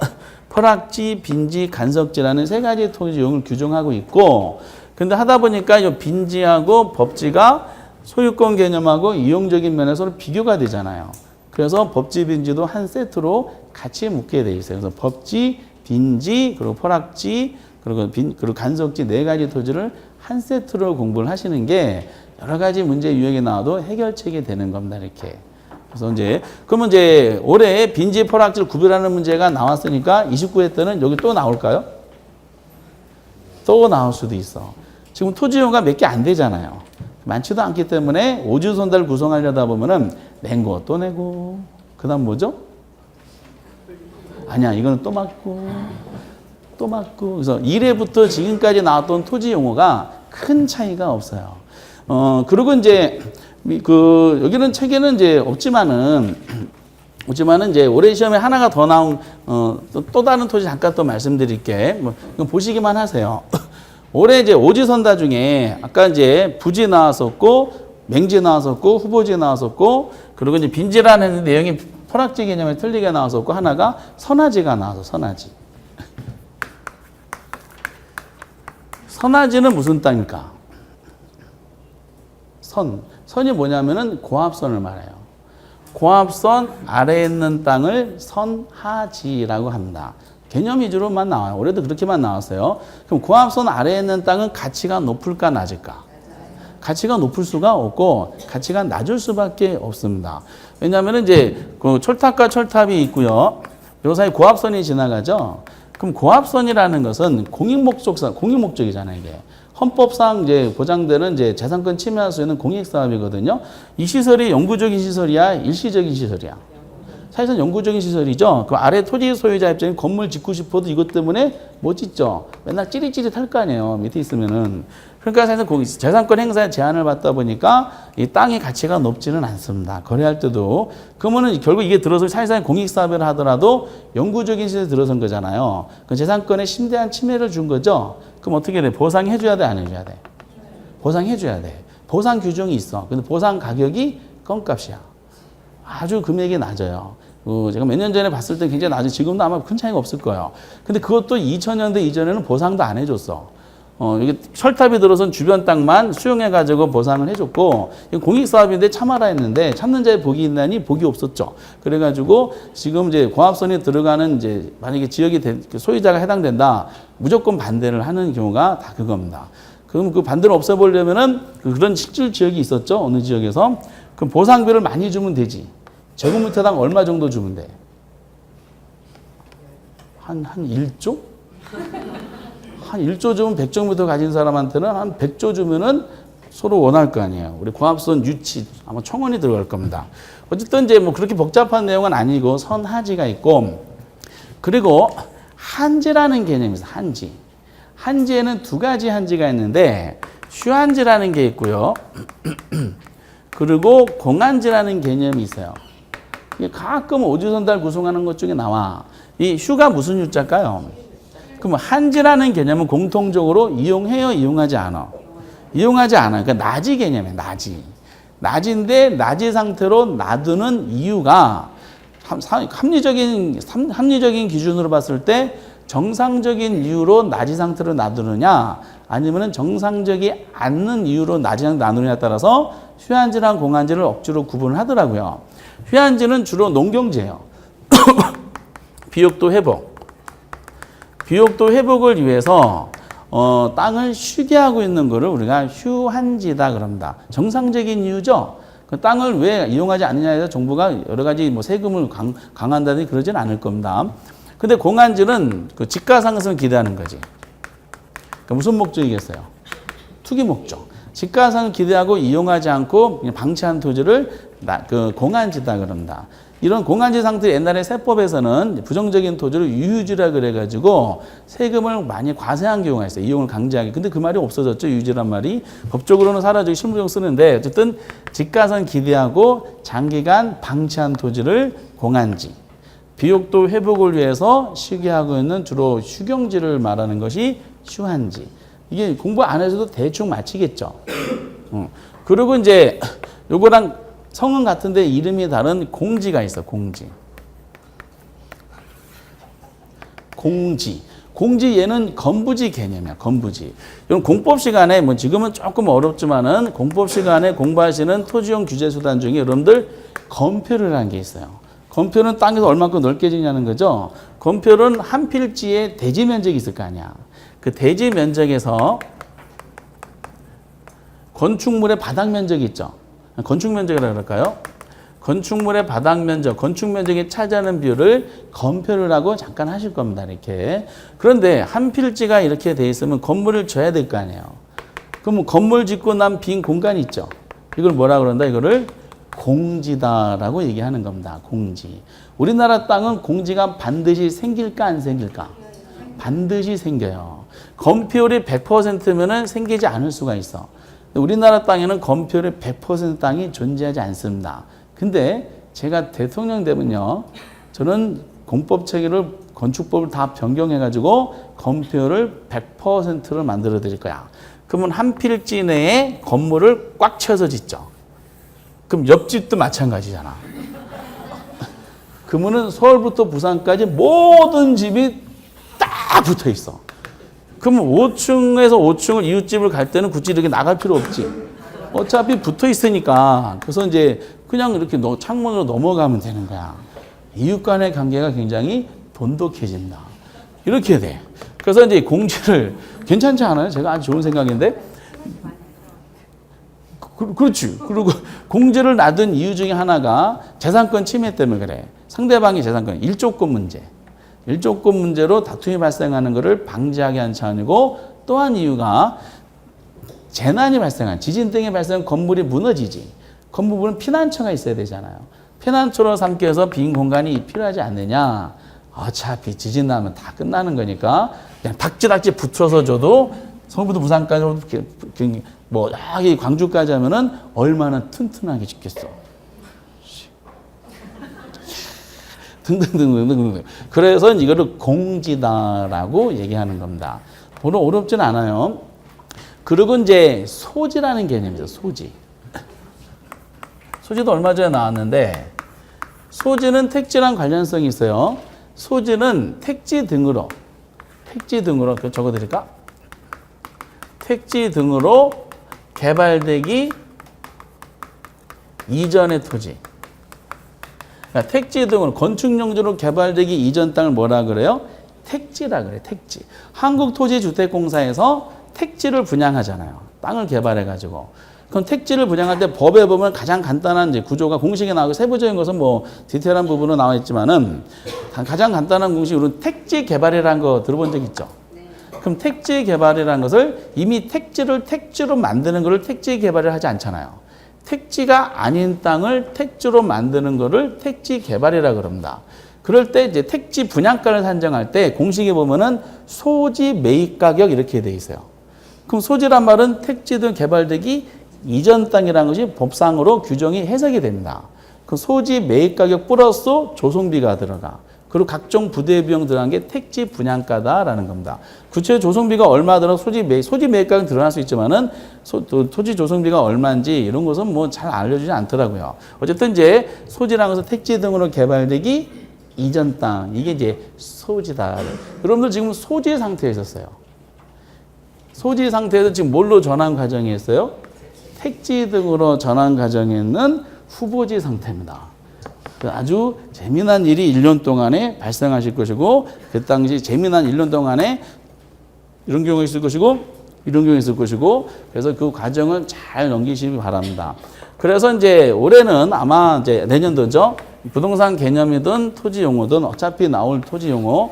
포락지, 빈지, 간석지라는 세 가지 토지 이용을 규정하고 있고 근데 하다 보니까 이 빈지하고 법지가 소유권 개념하고 이용적인 면에서 비교가 되잖아요. 그래서 법지, 빈지도 한 세트로 같이 묶게 돼 있어요. 그래서 법지, 빈지, 그리고 포락지, 그리고 간석지 네 가지 토지를 한 세트로 공부를 하시는 게 여러 가지 문제 유형이 나와도 해결책이 되는 겁니다. 이렇게. 그래서 그러면 올해 빈지, 포락지를 구별하는 문제가 나왔으니까 29회 때는 여기 또 나올까요? 또 나올 수도 있어. 지금 토지 용어가 몇 개 안 되잖아요. 많지도 않기 때문에 오주선다를 구성하려다 보면은 낸 거 또 내고, 그 다음 뭐죠? 아니야, 이거는 또 맞고, 또 맞고. 그래서 1회부터 지금까지 나왔던 토지 용어가 큰 차이가 없어요. 그리고 여기는 책에는 없지만은 올해 시험에 하나가 더 나온, 또 다른 토지 잠깐 또 말씀드릴게. 이거 보시기만 하세요. 올해 오지선다 중에 아까 부지 나왔었고, 맹지 나왔었고, 후보지 나왔었고, 그리고 빈지라는 내용이 포락지 개념에 틀리게 나왔었고, 하나가 선화지가 나와서 선화지. 선화지는 무슨 땅일까? 선이 뭐냐면은 고압선을 말해요. 고압선 아래에 있는 땅을 선하지라고 합니다. 개념 위주로만 나와요. 올해도 그렇게만 나왔어요. 그럼 고압선 아래에 있는 땅은 가치가 높을까 낮을까? 가치가 높을 수가 없고 가치가 낮을 수밖에 없습니다. 왜냐하면 이제 그 철탑과 철탑이 있고요. 요 사이 고압선이 지나가죠. 그럼 고압선이라는 것은 공익목적이잖아요, 이게. 헌법상 이제 보장되는 이제 재산권 침해할 수 있는 공익사업이거든요. 이 시설이 영구적인 시설이야, 일시적인 시설이야. 사실상 영구적인 시설이죠. 그 아래 토지 소유자 입장에 건물 짓고 싶어도 이것 때문에 못 짓죠. 맨날 찌릿찌릿할 거 아니에요, 밑에 있으면은. 그러니까 사실상 재산권 행사에 제한을 받다 보니까 이 땅의 가치가 높지는 않습니다. 거래할 때도. 그러면은 결국 이게 들어서 사실상 공익사업을 하더라도 영구적인 시설에 들어선 거잖아요. 그 재산권에 심대한 침해를 준 거죠. 그럼 어떻게 돼? 보상해줘야 돼, 안 해줘야 돼? 보상해줘야 돼. 보상 규정이 있어. 근데 보상 가격이 껌값이야. 아주 금액이 낮아요. 제가 몇 년 전에 봤을 때 굉장히 낮은, 지금도 아마 큰 차이가 없을 거예요. 근데 그것도 2000년대 이전에는 보상도 안 해줬어. 이게 철탑이 들어선 주변 땅만 수용해가지고 보상을 해줬고, 공익사업인데 참아라 했는데, 참는 자의 복이 있나니 복이 없었죠. 그래가지고 지금 이제 고압선이 들어가는 이제 만약에 지역이 소유자가 해당된다, 무조건 반대를 하는 경우가 다 그겁니다. 그럼 그 반대를 없애보려면은 그런 실질 지역이 있었죠. 어느 지역에서. 그럼 보상비를 많이 주면 되지. 제곱미터당 얼마 정도 주면 돼? 한 1조? 한 1조 주면 100제곱미터 가진 사람한테는 한 100조 주면은 서로 원할 거 아니에요. 우리 고압선 유치 아마 청원이 들어갈 겁니다. 어쨌든 이제 뭐 그렇게 복잡한 내용은 아니고 선하지가 있고, 그리고 한지라는 개념이 있어요. 한지. 한지에는 두 가지 한지가 있는데 휴한지라는 게 있고요. 그리고 공한지라는 개념이 있어요. 이게 가끔 오지선달 구성하는 것 중에 나와. 이 휴가 무슨 휴자일까요? 그럼 한지라는 개념은 공통적으로 이용해요, 이용하지 않아? 이용하지 않아. 그러니까 나지 개념이에요. 나지. 나지인데 나지 상태로 놔두는 이유가 합리적인 기준으로 봤을 때 정상적인 이유로 나지 상태로 놔두느냐, 아니면 정상적이 않는 이유로 나지 상태로 놔두느냐에 따라서 휴한지랑 공한지를 억지로 구분을 하더라고요. 휴한지는 주로 농경지예요. 비옥도 회복을 위해서 땅을 쉬게 하고 있는 거를 우리가 휴한지다 그럽니다. 정상적인 이유죠. 그 땅을 왜 이용하지 않느냐에 대해서 정부가 여러 가지 뭐 세금을 강한다든지 그러진 않을 겁니다. 근데 공한지는 그 지가 상승을 기대하는 거지. 그러니까 무슨 목적이겠어요? 투기 목적. 지가 상승을 기대하고 이용하지 않고 그냥 방치한 토지를 그 공한지다 그럽니다. 이런 공한지 상태, 옛날에 세법에서는 부정적인 토지를 유유지라 그래가지고 세금을 많이 과세한 경우가 있어요. 이용을 강제하게. 근데 그 말이 없어졌죠. 유유지란 말이. 법적으로는 사라지고 실무적으로 쓰는데, 어쨌든 지가선 기대하고 장기간 방치한 토지를 공한지. 비옥도 회복을 위해서 쉬게 하고 있는 주로 휴경지를 말하는 것이 휴한지. 이게 공부 안 해서도 대충 맞히겠죠. 그리고 이제 요거랑 성은 같은데 이름이 다른 공지가 있어. 공지. 얘는 건부지 개념이야. 건부지. 이건 공법 시간에 뭐 지금은 조금 어렵지만은 공법 시간에 공부하시는 토지용 규제 수단 중에 여러분들 건표를 한 게 있어요. 건표는 땅에서 얼마큼 넓게 지냐는 거죠. 건표는 한 필지에 대지 면적이 있을 거 아니야. 그 대지 면적에서 건축물의 바닥 면적이 있죠. 건축 면적이라고 할까요? 건축물의 바닥 면적, 건축 면적이 차지하는 비율을 건표를 하고 잠깐 하실 겁니다. 이렇게. 그런데 한 필지가 이렇게 돼 있으면 건물을 져야 될 거 아니에요. 그럼 건물 짓고 난 빈 공간이 있죠. 이걸 뭐라 그런다? 이거를 공지다라고 얘기하는 겁니다. 공지. 우리나라 땅은 공지가 반드시 생길까 안 생길까? 반드시 생겨요. 건폐율이 100%면은 생기지 않을 수가 있어. 우리나라 땅에는 건폐율이 100% 땅이 존재하지 않습니다. 근데 제가 대통령 되면요, 저는 공법 체계를, 건축법을 다 변경해가지고 건폐율을 100%를 만들어 드릴 거야. 그러면 한 필지 내에 건물을 꽉 채워서 짓죠. 그럼 옆집도 마찬가지잖아. 그러면은 서울부터 부산까지 모든 집이 딱 붙어 있어. 그러면 5층에서 5층을 이웃집을 갈 때는 굳이 이렇게 나갈 필요 없지. 어차피 붙어 있으니까. 그래서 이제 그냥 이렇게 창문으로 넘어가면 되는 거야. 이웃 간의 관계가 굉장히 돈독해진다. 이렇게 돼. 그래서 이제 공지를 괜찮지 않아요? 제가 아주 좋은 생각인데. 그렇지. 그리고 공지를 놔둔 이유 중에 하나가 재산권 침해 때문에 그래. 상대방이 재산권, 일조권 문제. 일조권 문제로 다툼이 발생하는 것을 방지하기 위한 차원이고 또 한 이유가 재난이 발생한, 지진 등이 발생한 건물이 무너지지. 건물은 피난처가 있어야 되잖아요. 피난처로 삼기 위해서 빈 공간이 필요하지 않느냐. 어차피 지진 나면 다 끝나는 거니까 그냥 닥지닥지 붙여서 줘도 성북도 부산까지 뭐 여기 광주까지 하면은 얼마나 튼튼하게 짓겠어. 등등등등등. 그래서 이거를 공지다라고 얘기하는 겁니다. 별로 어렵진 않아요. 그리고 이제 소지라는 개념이죠. 소지. 소지도 얼마 전에 나왔는데 소지는 택지랑 관련성이 있어요. 소지는 택지 등으로 적어드릴까? 택지 등으로 개발되기 이전의 토지. 그러니까 택지 등으로 건축용지로 개발되기 이전 땅을 뭐라 그래요? 택지라 그래. 택지. 한국토지주택공사에서 택지를 분양하잖아요. 땅을 개발해가지고. 그럼 택지를 분양할 때 법에 보면 가장 간단한 이제 구조가 공식에 나오고 세부적인 것은 뭐 디테일한 부분은 나와 있지만은 가장 간단한 공식으로 택지 개발이라는 거 들어본 적 있죠? 그럼 택지 개발이라는 것을 이미 택지를 택지로 만드는 것을 택지 개발을 하지 않잖아요. 택지가 아닌 땅을 택지로 만드는 것을 택지 개발이라 그럽니다. 그럴 때 이제 택지 분양가를 산정할 때 공식에 보면은 소지 매입 가격 이렇게 돼 있어요. 그럼 소지란 말은 택지 등 개발되기 이전 땅이라는 것이 법상으로 규정이 해석이 됩니다. 그 소지 매입 가격 플러스 조성비가 들어가. 그리고 각종 부대 비용 들어간 게 택지 분양가다라는 겁니다. 구체 조성비가 얼마 들어 소지 매입 가격 드러날 수 있지만은 토지 조성비가 얼마인지 이런 것은 뭐 잘 알려주지 않더라고요. 어쨌든 이제 소지라는 것은 택지 등으로 개발되기 이전 땅 이게 이제 소지다. 여러분들 지금 소지 상태에 있었어요. 소지 상태에서 지금 뭘로 전환 과정이 있어요? 택지 등으로 전환 과정에 있는 후보지 상태입니다. 아주 재미난 일이 1년 동안에 발생하실 것이고 그 당시 재미난 1년 동안에 이런 경우가 있을 것이고 이런 경우가 있을 것이고 그래서 그 과정을 잘 넘기시기 바랍니다. 그래서 이제 올해는 아마 이제 내년도죠. 부동산 개념이든 토지 용어든 어차피 나올 토지 용어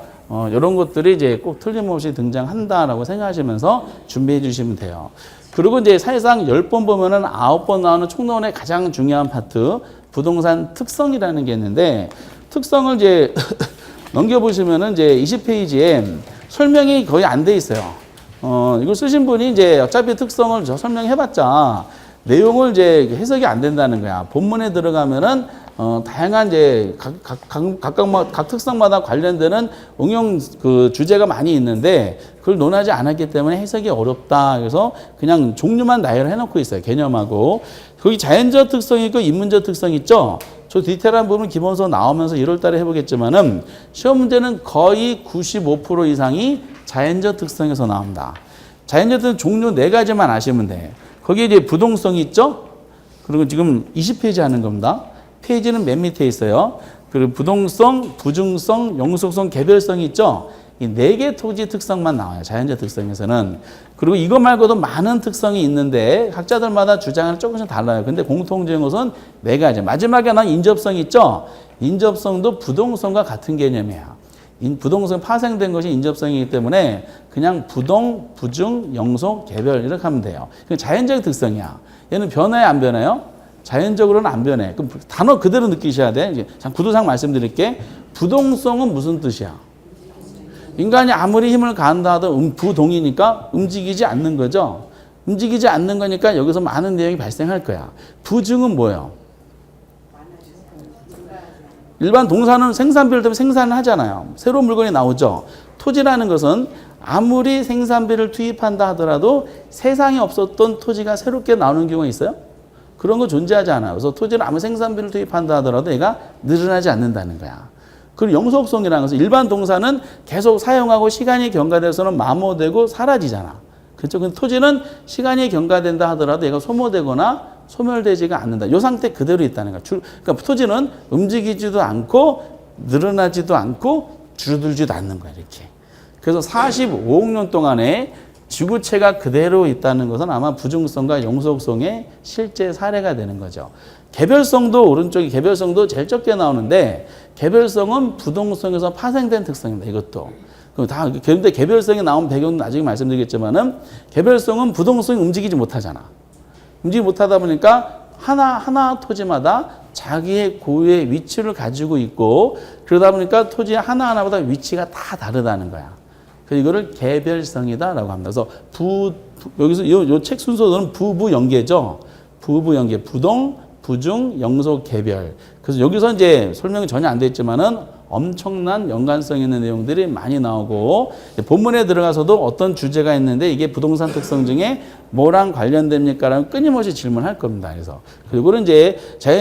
이런 것들이 이제 꼭 틀림없이 등장한다라고 생각하시면서 준비해 주시면 돼요. 그리고 이제 사실상 10번 보면은 9번 나오는 총론의 가장 중요한 파트, 부동산 특성이라는 게 있는데, 특성을 이제 넘겨보시면은 이제 20페이지에 설명이 거의 안 돼 있어요. 이걸 쓰신 분이 이제 어차피 특성을 설명해봤자 내용을 이제 해석이 안 된다는 거야. 본문에 들어가면은 다양한 이제 각 특성마다 관련되는 응용 그 주제가 많이 있는데 그걸 논하지 않았기 때문에 해석이 어렵다. 그래서 그냥 종류만 나열을 해놓고 있어요. 개념하고. 거기 자연적 특성이 있고 인문적 특성이 있죠. 저 디테일한 부분 기본서 나오면서 1월 달에 해보겠지만은 시험 문제는 거의 95% 이상이 자연적 특성에서 나옵니다. 자연적 특성 종류 4가지만 아시면 돼. 거기에 이제 부동성이 있죠. 그리고 지금 20페이지 하는 겁니다. 페이지는 맨 밑에 있어요. 그리고 부동성, 부중성, 영속성, 개별성이 있죠. 이 4개 토지 특성만 나와요. 자연적 특성에서는. 그리고 이거 말고도 많은 특성이 있는데 각자들마다 주장은 조금씩 달라요. 근데 공통적인 것은 4가지. 마지막에 난 인접성이 있죠. 인접성도 부동성과 같은 개념이에요. 부동성 파생된 것이 인접성이기 때문에 그냥 부동, 부중, 영속, 개별 이렇게 하면 돼요. 자연적 특성이야. 얘는 변해요, 안 변해요? 자연적으로는 안 변해. 그럼 단어 그대로 느끼셔야 돼. 이제 구도상 말씀드릴게. 부동성은 무슨 뜻이야? 인간이 아무리 힘을 가한다 하도 부동이니까 움직이지 않는 거죠. 움직이지 않는 거니까 여기서 많은 내용이 발생할 거야. 부중은 뭐예요? 일반 동사는 생산비를 때문에 생산을 하잖아요. 새로운 물건이 나오죠. 토지라는 것은 아무리 생산비를 투입한다 하더라도 세상에 없었던 토지가 새롭게 나오는 경우가 있어요? 그런 거 존재하지 않아요. 그래서 토지를 아무 생산비를 투입한다 하더라도 얘가 늘어나지 않는다는 거야. 그리고 영속성이라는 것은 일반 동사는 계속 사용하고 시간이 경과돼서는 마모되고 사라지잖아. 그렇죠? 근데 토지는 시간이 경과된다 하더라도 얘가 소모되거나 소멸되지가 않는다. 이 상태 그대로 있다는 거야. 그러니까 토지는 움직이지도 않고 늘어나지도 않고 줄어들지도 않는 거야. 이렇게. 그래서 45억 년 동안에 지구체가 그대로 있다는 것은 아마 부중성과 영속성의 실제 사례가 되는 거죠. 개별성도 오른쪽에 개별성도 제일 적게 나오는데 개별성은 부동성에서 파생된 특성입니다. 이것도. 그런데 개별성이 나온 배경은 나중에 말씀드리겠지만은 개별성은 부동성이 움직이지 못하잖아. 움직이지 못하다 보니까 하나 토지마다 자기의 고유의 위치를 가지고 있고 그러다 보니까 토지 하나하나보다 위치가 다 다르다는 거야. 그래서 이거를 개별성이다라고 합니다. 그래서 여기서 이 책 순서는 부부연계죠. 부부연계, 부동, 부중, 영속, 개별. 그래서 여기서 이제 설명이 전혀 안 됐지만은 엄청난 연관성 있는 내용들이 많이 나오고 본문에 들어가서도 어떤 주제가 있는데 이게 부동산 특성 중에 뭐랑 관련됩니까? 라는 끊임없이 질문할 겁니다. 그래서 그리고는 이제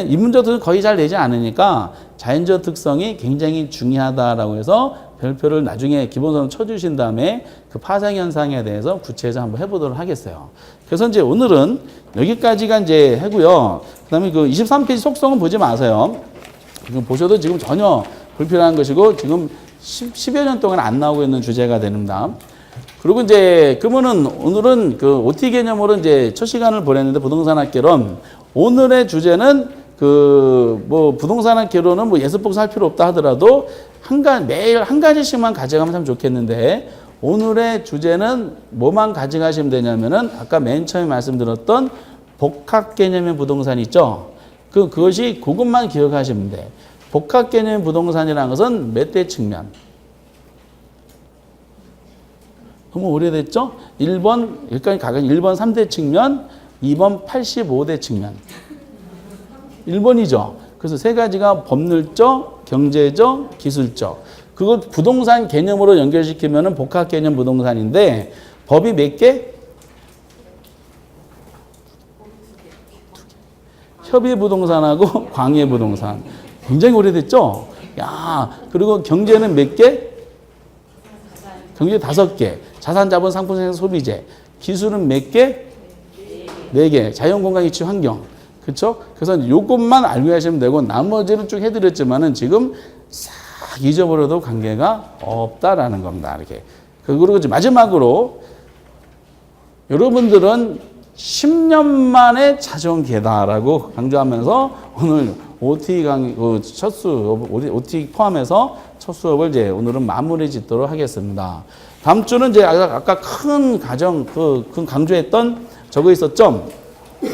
이 문제도 거의 잘 내지 않으니까 자연적 특성이 굉장히 중요하다라고 해서 별표를 나중에 기본선을 쳐주신 다음에 그 파생 현상에 대해서 구체적으로 한번 해보도록 하겠어요. 그래서 이제 오늘은 여기까지가 이제 하고요. 그 다음에 그 23페이지 속성은 보지 마세요. 지금 보셔도 지금 전혀 불필요한 것이고 지금 10여 년 동안 안 나오고 있는 주제가 됩니다. 그리고 이제 그러면은 오늘은 그 OT 개념으로 이제 첫 시간을 보냈는데 부동산 학개론 오늘의 주제는 그 뭐 부동산 학개론은 뭐 예습복 살 필요 없다 하더라도 매일 한 가지씩만 가져가면 참 좋겠는데 오늘의 주제는 뭐만 가져가시면 되냐면은 아까 맨 처음에 말씀드렸던 복합 개념의 부동산 있죠. 그것이 그것만 기억하시면 돼. 복합 개념 부동산이라는 것은 몇 대 측면? 너무 오래됐죠? 1번, 여기까지 가면 1번 3대 측면, 2번 85대 측면. 1번이죠. 그래서 세 가지가 법률적, 경제적, 기술적. 그거 부동산 개념으로 연결시키면 복합 개념 부동산인데 법이 몇 개? 협의 부동산하고 광해 부동산. 굉장히 오래됐죠? 야, 그리고 경제는 몇 개? 경제 5개. 자산, 자본, 상품, 생산, 소비재. 기술은 몇 개? 4개. 자연, 공간, 이치, 환경. 그렇죠? 그래서 이것만 알고 계시면 되고 나머지는 쭉 해드렸지만은 지금 싹 잊어버려도 관계가 없다라는 겁니다. 이렇게. 그리고 이제 마지막으로 여러분들은 10년 만에 찾아온 기회다라고 강조하면서 오늘 OT 첫 수업, OT 포함해서 첫 수업을 이제 오늘은 마무리 짓도록 하겠습니다. 다음 주는 이제 아까 큰 가정, 큰 강조했던 저거 있었죠?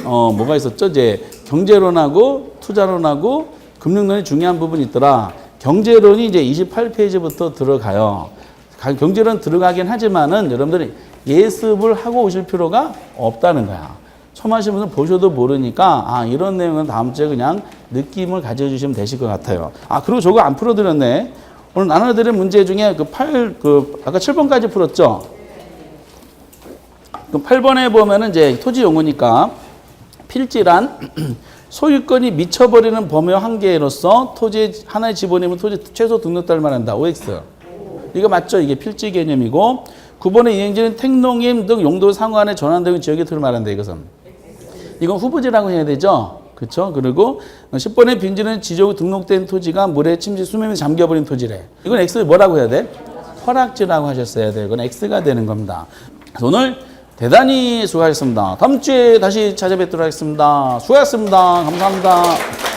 뭐가 있었죠? 이제 경제론하고 투자론하고 금융론이 중요한 부분이 있더라. 경제론이 이제 28페이지부터 들어가요. 경제론 들어가긴 하지만은 여러분들이 예습을 하고 오실 필요가 없다는 거야. 처음 하시는 분은 보셔도 모르니까 이런 내용은 다음 주에 그냥 느낌을 가져주시면 되실 것 같아요. 그리고 저거 안 풀어드렸네. 오늘 나눠드린 문제 중에 아까 7번까지 풀었죠? 그럼 8번에 보면은 이제 토지 용어니까 필지란 소유권이 미쳐버리는 범위와 한계로서 토지 하나의 지분이면 토지 최소 등록달을 말한다. OX. 이거 맞죠? 이게 필지 개념이고 9번의 이행지는 택농임 등 용도 상호간의 전환되는 지역의 토를 말한다. 이건 후보지라고 해야 되죠. 그렇죠? 그리고 10번의 빈지는 지적으로 등록된 토지가 물에 침지 수면에 잠겨버린 토지래. 이건 X 뭐라고 해야 돼? 허락지라고 하셨어야 돼요. 이건 X가 되는 겁니다. 그래서 오늘 대단히 수고하셨습니다. 다음 주에 다시 찾아뵙도록 하겠습니다. 수고하셨습니다. 감사합니다.